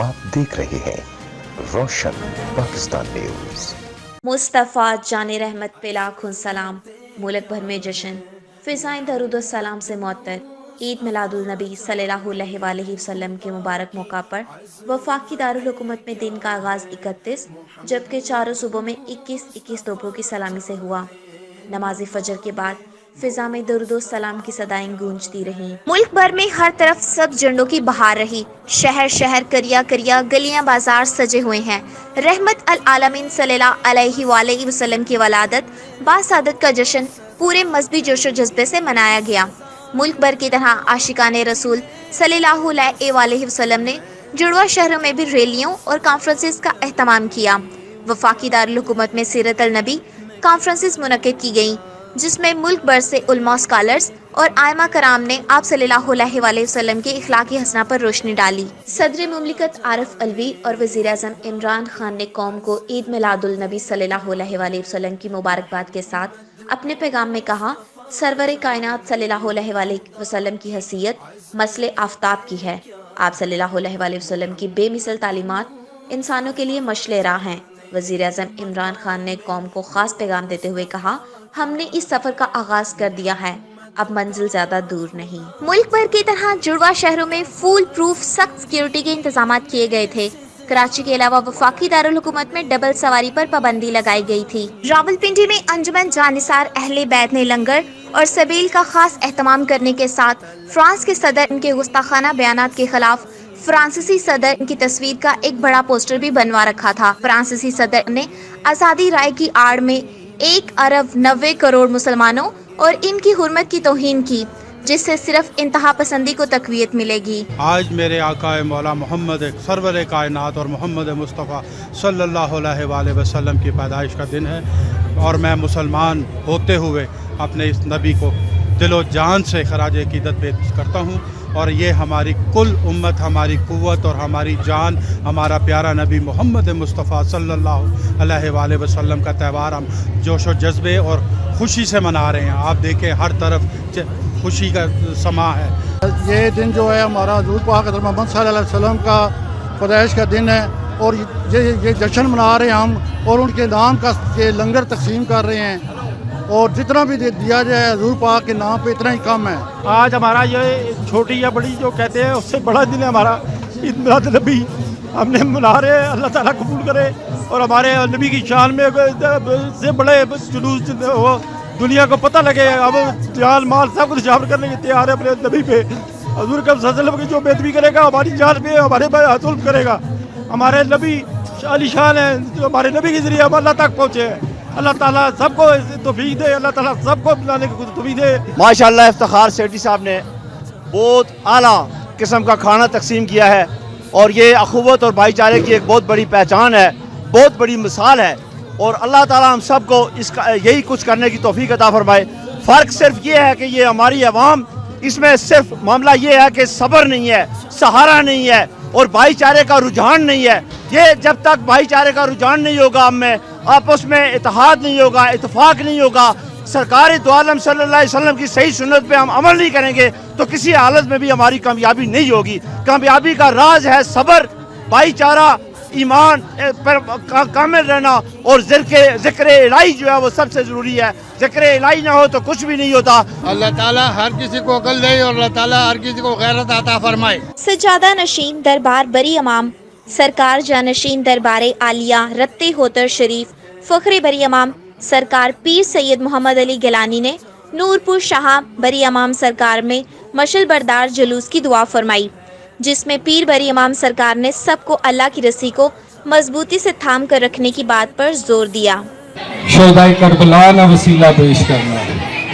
آپ دیکھ رہے ہیں روشن پاکستان نیوز۔ مصطفیٰ جان رحمت پہ لاکھوں سلام۔ ملک بھر میں جشن، فضائیں درود و سلام سے معطر۔ عید میلاد النبی صلی اللہ علیہ وآلہ وسلم کے مبارک موقع پر وفاقی دارالحکومت میں دن کا آغاز 31 جبکہ چاروں صوبوں میں 21 توپوں کی سلامی سے ہوا۔ نماز فجر کے بعد فضا میں درود و سلام کی صدائیں گونجتی رہیں۔ ملک بھر میں ہر طرف سب جھنڈوں کی بہار رہی۔ شہر شہر کریا کریا گلیاں بازار سجے ہوئے ہیں۔ رحمت العالمین صلی اللہ علیہ وآلہ وسلم کی ولادت باسعادت کا جشن پورے مذہبی جوش و جذبے سے منایا گیا۔ ملک بھر کی طرح عاشقان رسول صلی اللہ علیہ وآلہ وسلم نے جڑواں شہروں میں بھی ریلیوں اور کانفرنسز کا اہتمام کیا۔ وفاقی دارالحکومت میں سیرت النبی کانفرنسز منعقد کی گئیں جس میں ملک بھر سے علماء، اسکالرز اور ائمہ کرام نے آپ صلی اللہ علیہ وآلہ وسلم کے اخلاق حسنہ پر روشنی ڈالی۔ صدر مملکت عارف علوی اور وزیر اعظم عمران خان نے قوم کو عید میلاد النبی صلی اللہ علیہ وآلہ وسلم کی مبارکباد کے ساتھ اپنے پیغام میں کہا، سرور کائنات صلی اللہ علیہ وآلہ وسلم کی حیثیت مثل آفتاب کی ہے۔ آپ صلی اللہ علیہ وآلہ وسلم کی بے مثل تعلیمات انسانوں کے لیے مشعل راہ ہیں۔ وزیر اعظم عمران خان نے قوم کو خاص پیغام دیتے ہوئے کہا، ہم نے اس سفر کا آغاز کر دیا ہے، اب منزل زیادہ دور نہیں۔ ملک بھر کی طرح جڑواں شہروں میں فول پروف سخت سیکیورٹی کے انتظامات کیے گئے تھے۔ کراچی کے علاوہ وفاقی دارالحکومت میں ڈبل سواری پر پابندی لگائی گئی تھی۔ راولپنڈی میں انجمن جانثار اہل بیت نے لنگر اور سبیل کا خاص اہتمام کرنے کے ساتھ فرانس کے صدر ان کے گستاخانہ بیانات کے خلاف فرانسیسی صدر ان کی تصویر کا ایک بڑا پوسٹر بھی بنوا رکھا تھا۔ فرانسیسی صدر نے آزادی رائے کی آڑ میں 1.90 ارب مسلمانوں اور ان کی حرمت کی توہین کی، جس سے صرف انتہا پسندی کو تقویت ملے گی۔ آج میرے آقا مولا محمد سرور کائنات اور محمد مصطفیٰ صلی اللہ علیہ وآلہ وسلم کی پیدائش کا دن ہے، اور میں مسلمان ہوتے ہوئے اپنے اس نبی کو دل و جان سے خراج عقیدت پیش کرتا ہوں، اور یہ ہماری کل امت، ہماری قوت اور ہماری جان، ہمارا پیارا نبی محمد مصطفیٰ صلی اللہ علیہ وآلہ وسلم کا تہوار ہم جوش و جذبے اور خوشی سے منا رہے ہیں۔ آپ دیکھیں ہر طرف خوشی کا سما ہے۔ یہ دن جو ہے ہمارا حضور پاک حضرت محمد صلی اللہ علیہ وسلم کا پیدائش کا دن ہے، اور یہ جشن منا رہے ہیں ہم، اور ان کے نام کا یہ لنگر تقسیم کر رہے ہیں، اور جتنا بھی دیا جائے حضور پاک کے نام پہ اتنا ہی کم ہے۔ آج ہمارا یہ چھوٹی یا بڑی جو کہتے ہیں اس سے بڑا دن ہے ہمارا عید میلاد النبی، ہم نے منا رہے ہیں، اللہ تعالیٰ قبول کرے اور ہمارے نبی کی شان میں سے بڑے جلوس ہو، دنیا کو پتہ لگے، اب جان مال سب کچھ نچھاور کرنے کے تیار ہے اپنے نبی پہ۔ حضور صلی اللہ علیہ وسلم کی جو بےدبی کرے گا ہماری جان پہ ہمارے ظلم کرے گا۔ ہمارے نبی عالی شان ہیں، جو ہمارے نبی کے ذریعے ہم اللہ تک پہنچے ہیں۔ اللہ تعالیٰ سب کو توفیق دے، اللہ تعالیٰ سب کو بلانے کی توفیق دے۔ ماشاءاللہ افتخار سیٹھی صاحب نے بہت اعلیٰ قسم کا کھانا تقسیم کیا ہے، اور یہ اخوت اور بھائی چارے کی ایک بہت بڑی پہچان ہے، بہت بڑی مثال ہے، اور اللہ تعالیٰ ہم سب کو اس کا یہی کچھ کرنے کی توفیق عطا فرمائے۔ فرق صرف یہ ہے کہ یہ ہماری عوام، اس میں صرف معاملہ یہ ہے کہ صبر نہیں ہے، سہارا نہیں ہے، اور بھائی چارے کا رجحان نہیں ہے۔ یہ جب تک بھائی چارے کا رجحان نہیں ہوگا، ہم میں آپس میں اتحاد نہیں ہوگا، اتفاق نہیں ہوگا، سرکار دو عالم صلی اللہ علیہ وسلم کی صحیح سنت پہ ہم عمل نہیں کریں گے، تو کسی حالت میں بھی ہماری کامیابی نہیں ہوگی۔ کامیابی کا راز ہے صبر، بھائی چارہ، ایمان پر کامل رہنا، اور ذکر الہی جو ہے وہ سب سے ضروری ہے۔ ذکر الہی نہ ہو تو کچھ بھی نہیں ہوتا۔ اللہ تعالیٰ ہر کسی کو عقل دے، اور اللہ تعالیٰ ہر کسی کو غیرت عطا فرمائے۔ سجادہ نشین دربار بری امام سرکار جانشین دربار عالیہ رتے ہوتر شریف فخر بری امام سرکار پیر سید محمد علی گیلانی نے نورپور شاہ بری امام سرکار میں مشل بردار جلوس کی دعا فرمائی، جس میں پیر بری امام سرکار نے سب کو اللہ کی رسی کو مضبوطی سے تھام کر رکھنے کی بات پر زور دیا۔ شہدائے کربلا نہ وسیلہ پیش کرنا،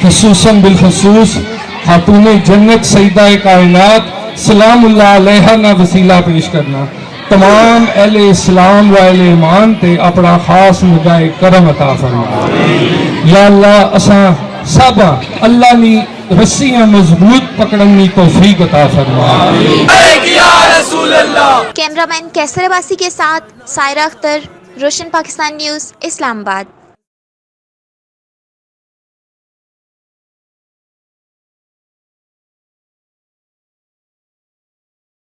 خصوصاً بالخصوص خاتون جنت سیدہ کائنات سلام اللہ علیہ نہ وسیلہ پیش کرنا، تمام اہل اسلام و اہل ایمان تے اپنا خاص نگاہ کرم عطا فرما۔ یا اللہ اساں سب اللہ نی رسیاں مضبوط پکڑن کی توفیق عطا فرما۔ کیمرہ مین کیسر عباسی کے ساتھ سائرہ اختر، روشن پاکستان نیوز، اسلام آباد۔